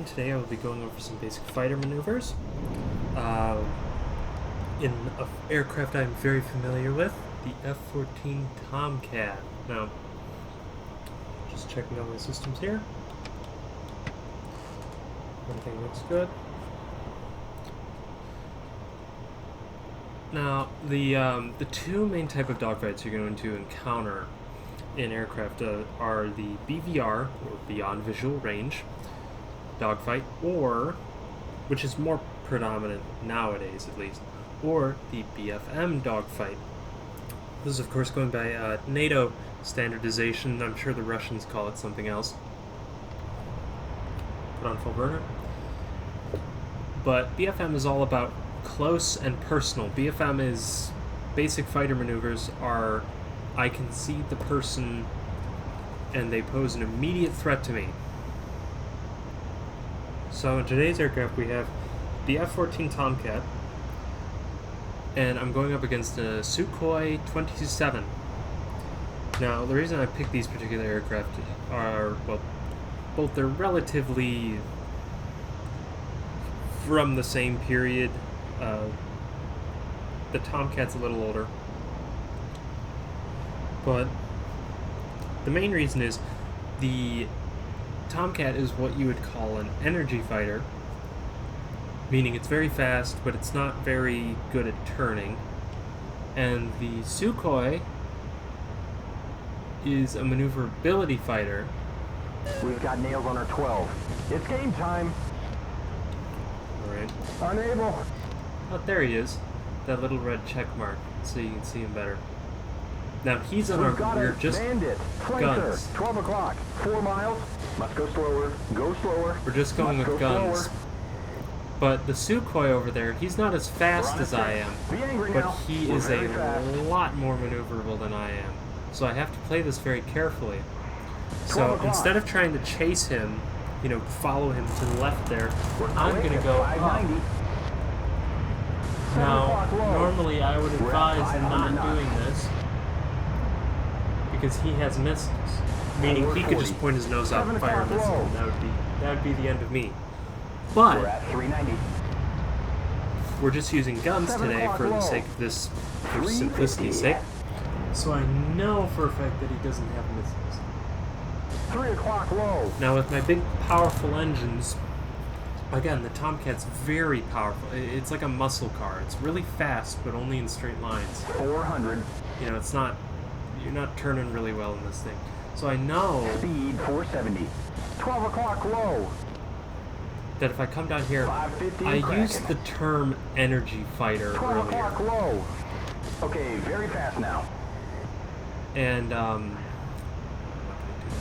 everyone. Today I will be going over some basic fighter maneuvers in an aircraft I'm very familiar with, the F-14 Tomcat. Now, just checking all my systems here. Everything looks good. Now, the two main type of dogfights you're going to encounter in aircraft are the BVR, or Beyond Visual Range, dogfight, or, which is more predominant nowadays at least, or the BFM dogfight. This is of course going by NATO standardization. I'm sure the Russians call it something else. Put on full burner. But BFM is all about close and personal. BFM is basic fighter maneuvers are I can see the person and they pose an immediate threat to me. So in today's aircraft we have the F-14 Tomcat, and I'm going up against a Sukhoi 27. Now the reason I picked these particular aircraft are, well, both they're relatively from the same period. The Tomcat's a little older, but the main reason is the Tomcat is what you would call an energy fighter, meaning it's very fast, but it's not very good at turning. And the Sukhoi is a maneuverability fighter. We've got nails on our 12. It's game time. Alright. Unable. Oh, there he is. That little red check mark, so you can see him better. Now he's on our rear, just bandit. guns. 12 o'clock. 4 miles. Must go slower. Go slower. We're just going with guns. Slower. But the Sukhoi over there, he's not as fast as I am, but he is a lot more maneuverable than I am. So I have to play this very carefully. So instead of trying to chase him, you know, follow him to the left there, I'm going to go up. Now, normally I would advise not doing this, because he has missiles, meaning he could just point his nose out and fire a missile, and that would be the end of me. But we're just using guns today for the sake of this, for simplicity's sake. So I know for a fact that he doesn't have missiles. 3 o'clock low. Now with my big powerful engines, again, the Tomcat's very powerful. It's like a muscle car. It's really fast, but only in straight lines. 400. You know, you're not turning really well in this thing. So I know Speed 470. 12 o'clock low. that if I come down here, I used the term energy fighter 12 o'clock earlier. low. Okay, very fast now. And,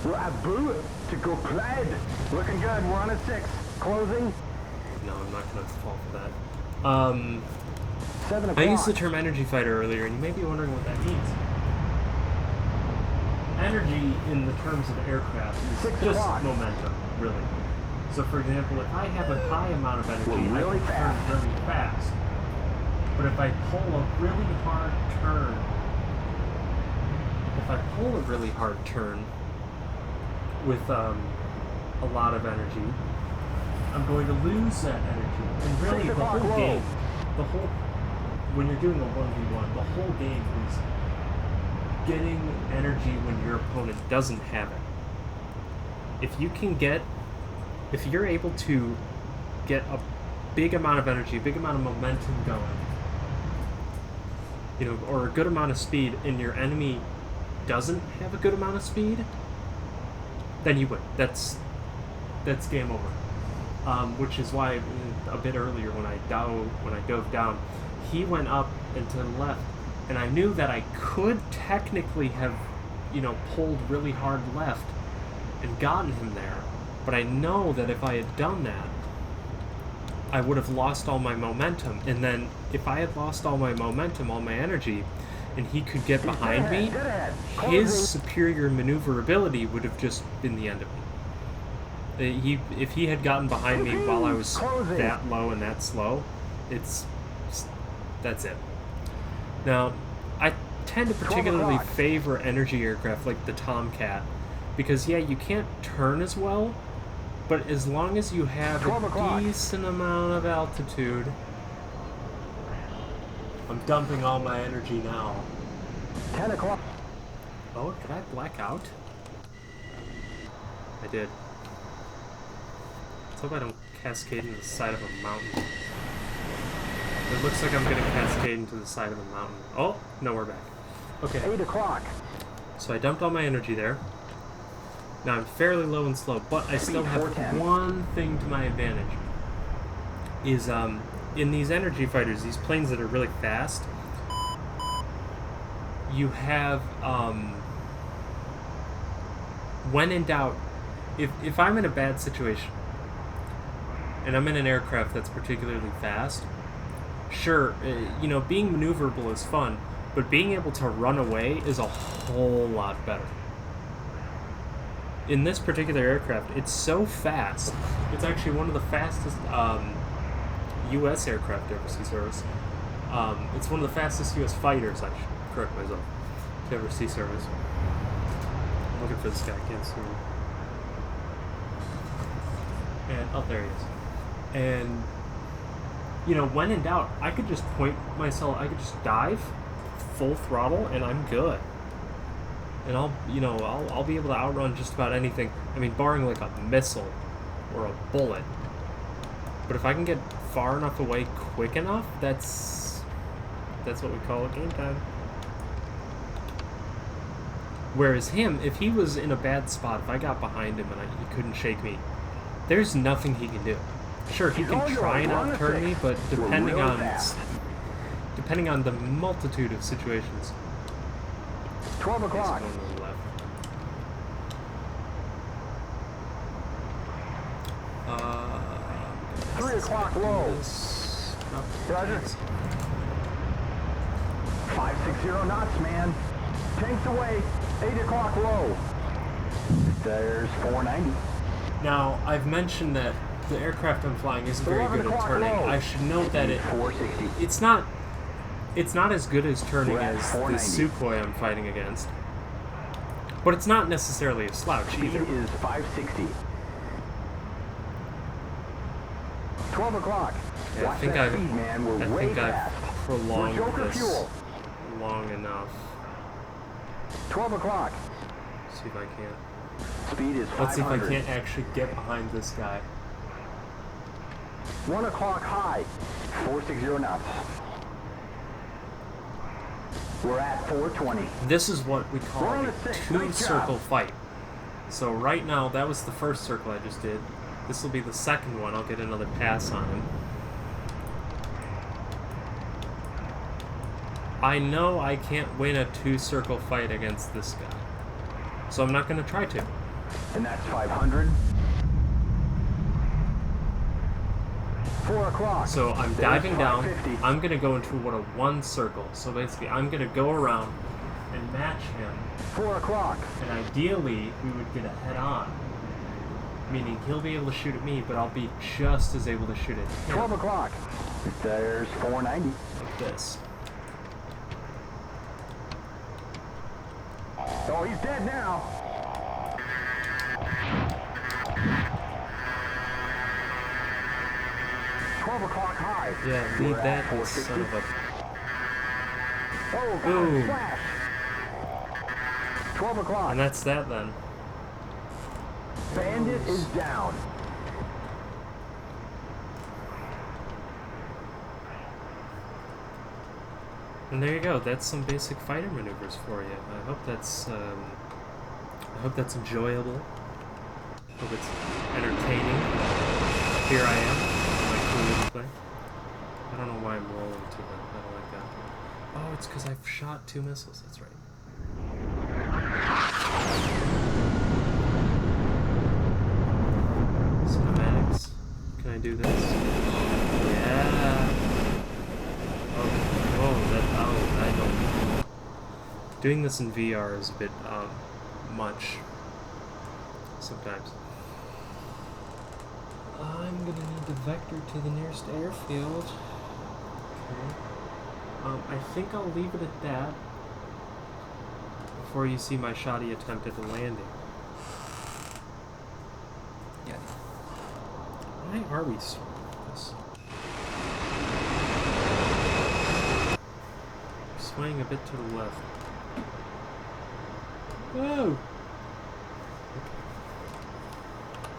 Rabu to go plaid. Looking good. We're on a 6. Closing. no, I'm not going to fall for that. 7 I o'clock. used the term energy fighter earlier, and you may be wondering what that means. Energy, in the terms of aircraft, is 6 just o'clock. momentum, really. So, for example, if I have a high amount of energy, We're really I can turn very fast. But if I pull a really hard turn, with a lot of energy, I'm going to lose that energy. And really, 6 the o'clock whole low. game, when you're doing a 1v1, the whole game is getting energy when your opponent doesn't have it. If you're able to get a big amount of energy, a big amount of momentum going, you know, or a good amount of speed, and your enemy doesn't have a good amount of speed, then you win. That's game over. Which is why a bit earlier when I dove down, he went up and to the left, and I knew that I could technically have, you know, pulled really hard left and gotten him there, but I know that if I had done that, I would have lost all my momentum, and then if I had lost all my momentum, all my energy, and he could get behind me, his superior maneuverability would have just been the end of me. If he had gotten behind me while I was that low and that slow, that's it. Now, I tend to particularly favor energy aircraft like the Tomcat, because yeah, you can't turn as well, But as long as you have 12 a o'clock. decent amount of altitude... I'm dumping all my energy now. 10 o'clock. Oh, did I black out? I did. Let's hope I don't cascade into the side of a mountain. It looks like I'm gonna cascade into the side of a mountain. Oh, no, we're back. Okay, 8 o'clock. so I dumped all my energy there. Now I'm fairly low and slow, but I still have 410. one thing to my advantage. Is, in these energy fighters, these planes that are really fast, you have, when in doubt, if I'm in a bad situation, and I'm in an aircraft that's particularly fast, sure, you know, being maneuverable is fun, but being able to run away is a whole lot better. In this particular aircraft, it's so fast. It's actually one of the fastest U.S. aircraft to ever see service. It's one of the fastest U.S. fighters, I should correct myself, to ever see service. I'm looking for this guy, I can't see him. And, oh, there he is. And, you know, when in doubt, I could just point myself, I could just dive, full throttle, and I'm good. And I'll be able to outrun just about anything. I mean, barring like a missile or a bullet. But if I can get far enough away quick enough, that's what we call a game time. Whereas him, if he was in a bad spot, if I got behind him and he couldn't shake me, there's nothing he can do. Sure, he can try and outturn me, but depending on the multitude of situations. 12 o'clock. Going to the left. 3 o'clock low. Roger. 560 knots, man. Tanks away. 8 o'clock low. There's 490. Now, I've mentioned that the aircraft I'm flying isn't very good at turning. I should note that 460. it's not as good as turning We're at as the 490. Sukhoi I'm fighting against. But it's not necessarily a slouch Speed either. is 560. 12 o'clock. Yeah, I Watch think that I've speed, man. We're way fast. prolonged We're Joker this fuel. long enough. 12 o'clock. See if I can. Speed is 500. Let's see if I can't actually get behind this guy. 1 o'clock high. 460 knots. We're at 420. This is what we call We're on a a 6. two Nice circle job. fight. So right now, that was the first circle I just did. This will be the second one. I'll get another pass on him. I know I can't win a two-circle fight against this guy. So I'm not going to try to. And that's 500. 4 o'clock. So I'm There's diving down. 550. I'm going to go into what a one circle. So basically, I'm going to go around and match him. 4 o'clock. And ideally, we would get a head-on. Meaning he'll be able to shoot at me, but I'll be just as able to shoot at him. 12 o'clock. There's 490. Like this. Oh, he's dead now. $12 o'clock high. Yeah, leave We're at that 460. son of a... Oh, God, Boom. flash. 12 o'clock. And that's that then. Bandit is down. And there you go. That's some basic fighter maneuvers for you. I hope that's enjoyable. Hope it's entertaining. Here I am, my cool little thing. I don't know why I'm rolling too much. I don't like that. Oh, it's because I've shot 2 missiles. That's right. Cinematics. Can I do this? Yeah. I don't. Doing this in VR is a bit much sometimes. I'm gonna need to vector to the nearest airfield. Okay. I think I'll leave it at that before you see my shoddy attempt at a landing. Yeah. Why are we swinging this? Swaying a bit to the left. Whoa!